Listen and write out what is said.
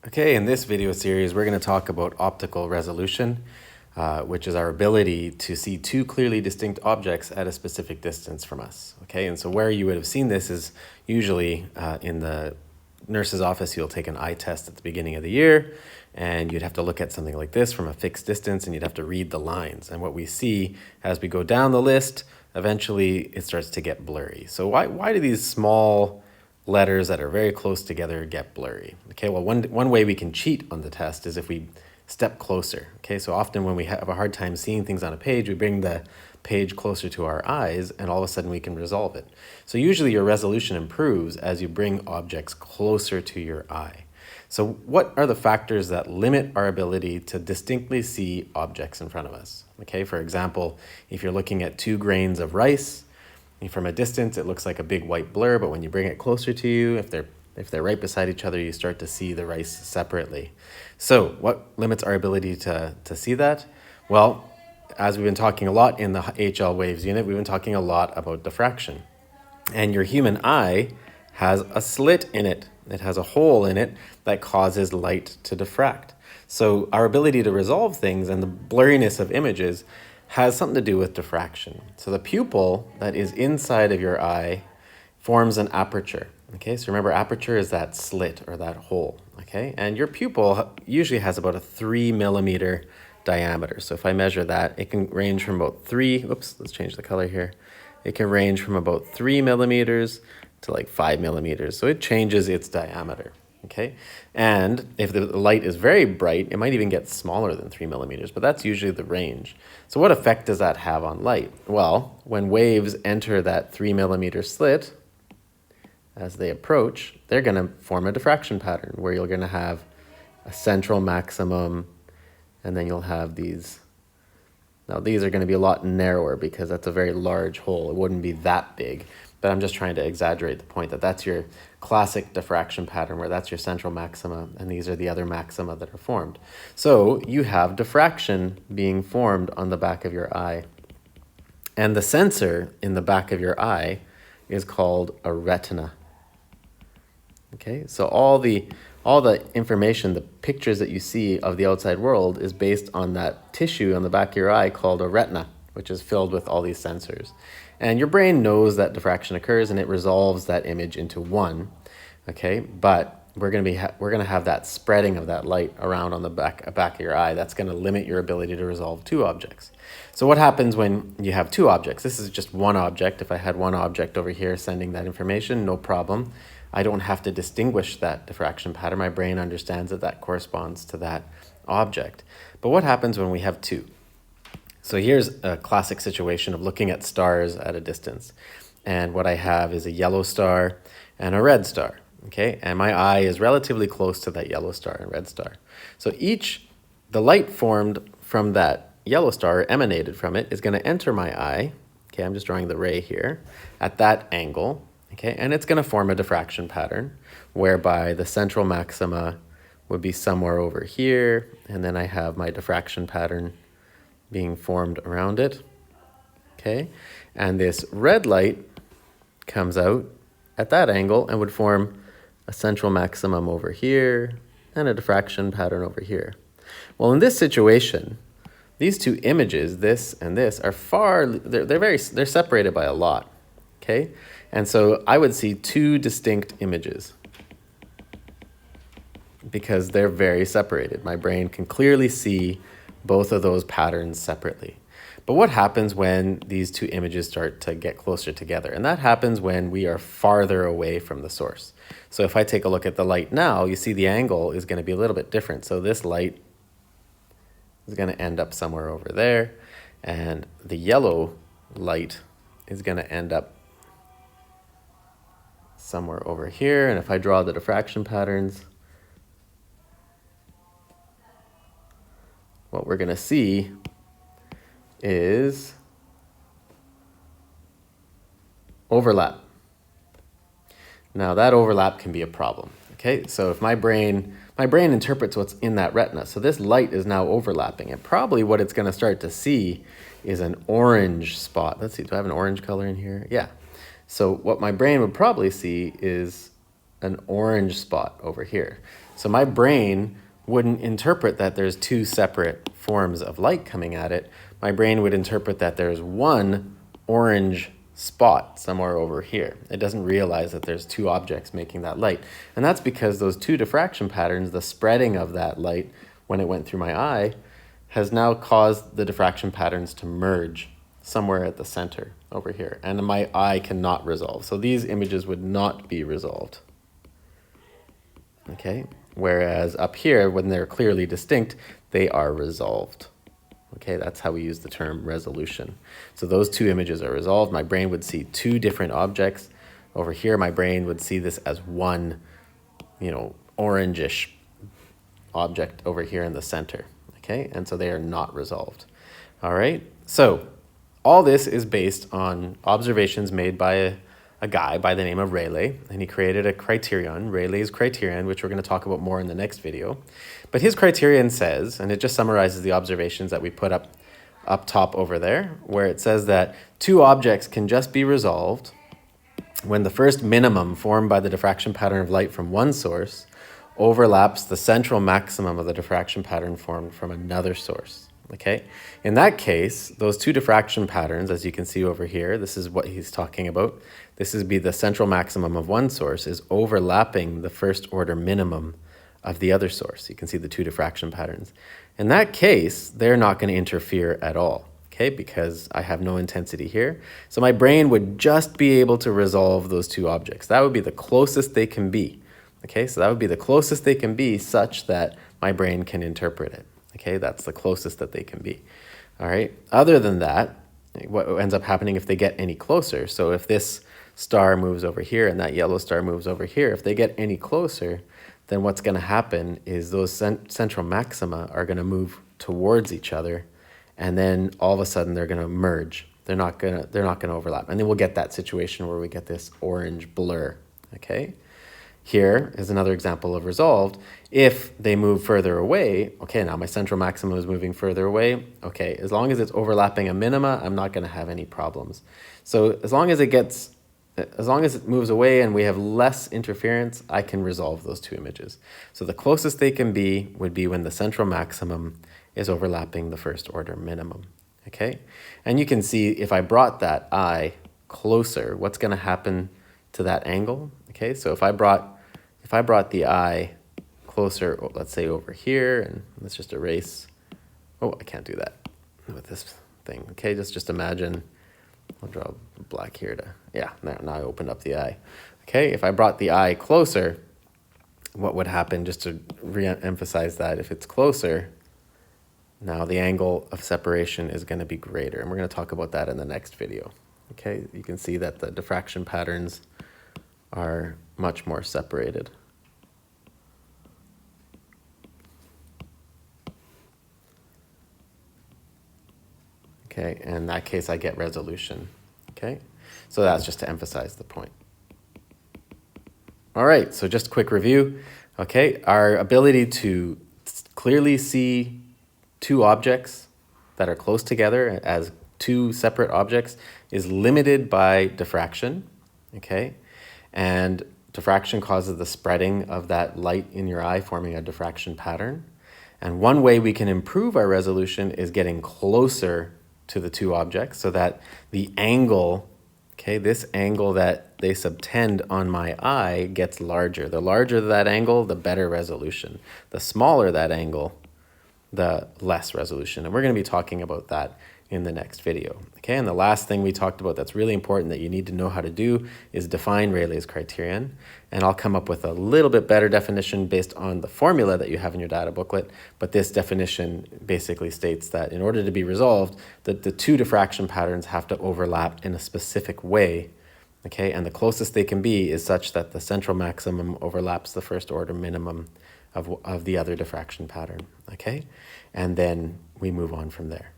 Okay, in this video series, we're going to talk about optical resolution, which is our ability to see two clearly distinct objects at a specific distance from us. Okay, and so where you would have seen this is usually in the nurse's office. You'll take an eye test at the beginning of the year, and you'd have to look at something like this from a fixed distance, and you'd have to read the lines. And what we see as we go down the list, eventually it starts to get blurry. So why do these small letters that are very close together get blurry? Okay, well, one way we can cheat on the test is if we step closer. Okay, so often when we have a hard time seeing things on a page, we bring the page closer to our eyes, and all of a sudden we can resolve it. So usually your resolution improves as you bring objects closer to your eye. So what are the factors that limit our ability to distinctly see objects in front of us? Okay, for example, if you're looking at 2 grains of rice, from a distance, it looks like a big white blur, but when you bring it closer to you, if they're right beside each other, you start to see the rice separately. So what limits our ability to see that? Well, as we've been talking a lot in the HL waves unit, we've been talking a lot about diffraction. And your human eye has a slit in it. It has a hole in it that causes light to diffract. So our ability to resolve things and the blurriness of images has something to do with diffraction. So the pupil that is inside of your eye forms an aperture. Okay, so remember, aperture is that slit or that hole. Okay, and your pupil usually has about a 3 millimeter diameter. So if I measure that, it can range from about let's change the color here. It can range from about 3 millimeters to like 5 millimeters. So it changes its diameter. Okay, and if the light is very bright, it might even get smaller than 3 millimeters, but that's usually the range. So what effect does that have on light? Well, when waves enter that 3 millimeter slit, as they approach, they're going to form a diffraction pattern where you're going to have a central maximum, and then you'll have these. Now these are going to be a lot narrower because that's a very large hole. It wouldn't be that big, but I'm just trying to exaggerate the point that that's your classic diffraction pattern where that's your central maxima, and these are the other maxima that are formed. So you have diffraction being formed on the back of your eye. And the sensor in the back of your eye is called a retina. Okay, so all the information, the pictures that you see of the outside world is based on that tissue on the back of your eye called a retina, which is filled with all these sensors. And your brain knows that diffraction occurs and it resolves that image into one. Okay, but we're going to have that spreading of that light around on the back of your eye. That's going to limit your ability to resolve 2 objects. So what happens when you have 2 objects? This is just one object. If I had one object over here sending that information, no problem. I don't have to distinguish that diffraction pattern. My brain understands that that corresponds to that object. But what happens when we have 2? So here's a classic situation of looking at stars at a distance. And what I have is a yellow star and a red star. Okay, and my eye is relatively close to that yellow star and red star. So the light formed from that yellow star, or emanated from it, is going to enter my eye. Okay, I'm just drawing the ray here at that angle. Okay, and it's going to form a diffraction pattern whereby the central maxima would be somewhere over here, and then I have my diffraction pattern being formed around it. Okay, and this red light comes out at that angle and would form a central maximum over here and a diffraction pattern over here. Well, in this situation, these 2 images, this and this, are they're separated by a lot. Okay, and so I would see 2 distinct images because they're very separated. My brain can clearly see both of those patterns separately. But what happens when these 2 images start to get closer together? And that happens when we are farther away from the source. So if I take a look at the light now, you see the angle is going to be a little bit different. So this light is going to end up somewhere over there, and the yellow light is going to end up somewhere over here. And if I draw the diffraction patterns, what we're going to see is overlap. Now that overlap can be a problem. Okay, so if my brain interprets what's in that retina, so this light is now overlapping, and probably what it's going to start to see is an orange spot. Let's see, do I have an orange color in here? Yeah. So what my brain would probably see is an orange spot over here. So my brain wouldn't interpret that there's two separate forms of light coming at it. My brain would interpret that there's one orange spot somewhere over here. It doesn't realize that there's two objects making that light. And that's because those two diffraction patterns, the spreading of that light when it went through my eye, has now caused the diffraction patterns to merge somewhere at the center over here. And my eye cannot resolve. So these images would not be resolved. Okay? Whereas up here, when they're clearly distinct, they are resolved. Okay, that's how we use the term resolution. So those two images are resolved. My brain would see two different objects. Over here, my brain would see this as one, orangish object over here in the center. Okay, and so they are not resolved. All right, so all this is based on observations made by a guy by the name of Rayleigh, and he created a criterion, Rayleigh's criterion, which we're going to talk about more in the next video. But his criterion says, and it just summarizes the observations that we put up top over there, where it says that two objects can just be resolved when the first minimum formed by the diffraction pattern of light from one source overlaps the central maximum of the diffraction pattern formed from another source. Okay, in that case, those two diffraction patterns, as you can see over here, this is what he's talking about. This would be the central maximum of one source is overlapping the first order minimum of the other source. You can see the two diffraction patterns. In that case, they're not going to interfere at all, okay, because I have no intensity here. So my brain would just be able to resolve those two objects. That would be the closest they can be. Okay, so that would be the closest they can be such that my brain can interpret it. Okay, that's the closest that they can be. All right, other than that, what ends up happening if they get any closer, so if this star moves over here and that yellow star moves over here, if they get any closer, then what's going to happen is those central maxima are going to move towards each other, and then all of a sudden they're going to merge. They're not going to overlap, and then we'll get that situation where we get this orange blur. Okay. Here is another example of resolved. If they move further away, okay, now my central maximum is moving further away. Okay, as long as it's overlapping a minima, I'm not going to have any problems. So as long as it moves away and we have less interference, I can resolve those two images. So the closest they can be would be when the central maximum is overlapping the first order minimum. Okay, and you can see if I brought that eye closer, what's going to happen to that angle? Okay, so if I brought the eye closer, let's say over here, and let's just erase. Oh, I can't do that with this thing. Okay, just imagine. I'll draw black here to, yeah, now I opened up the eye. Okay, if I brought the eye closer, what would happen, just to re-emphasize that, if it's closer, now the angle of separation is going to be greater, and we're going to talk about that in the next video. Okay, you can see that the diffraction patterns are much more separated. Okay, and in that case I get resolution. Okay, so that's just to emphasize the point. All right, so just a quick review. Okay, our ability to clearly see two objects that are close together as two separate objects is limited by diffraction. Okay, and diffraction causes the spreading of that light in your eye, forming a diffraction pattern. And one way we can improve our resolution is getting closer to the two objects so that the angle, okay, this angle that they subtend on my eye gets larger. The larger that angle, the better resolution. The smaller that angle, the less resolution. And we're going to be talking about that in the next video. Okay, and the last thing we talked about that's really important that you need to know how to do is define Rayleigh's criterion. And I'll come up with a little bit better definition based on the formula that you have in your data booklet. But this definition basically states that in order to be resolved, that the two diffraction patterns have to overlap in a specific way. Okay, and the closest they can be is such that the central maximum overlaps the first order minimum of the other diffraction pattern. Okay, and then we move on from there.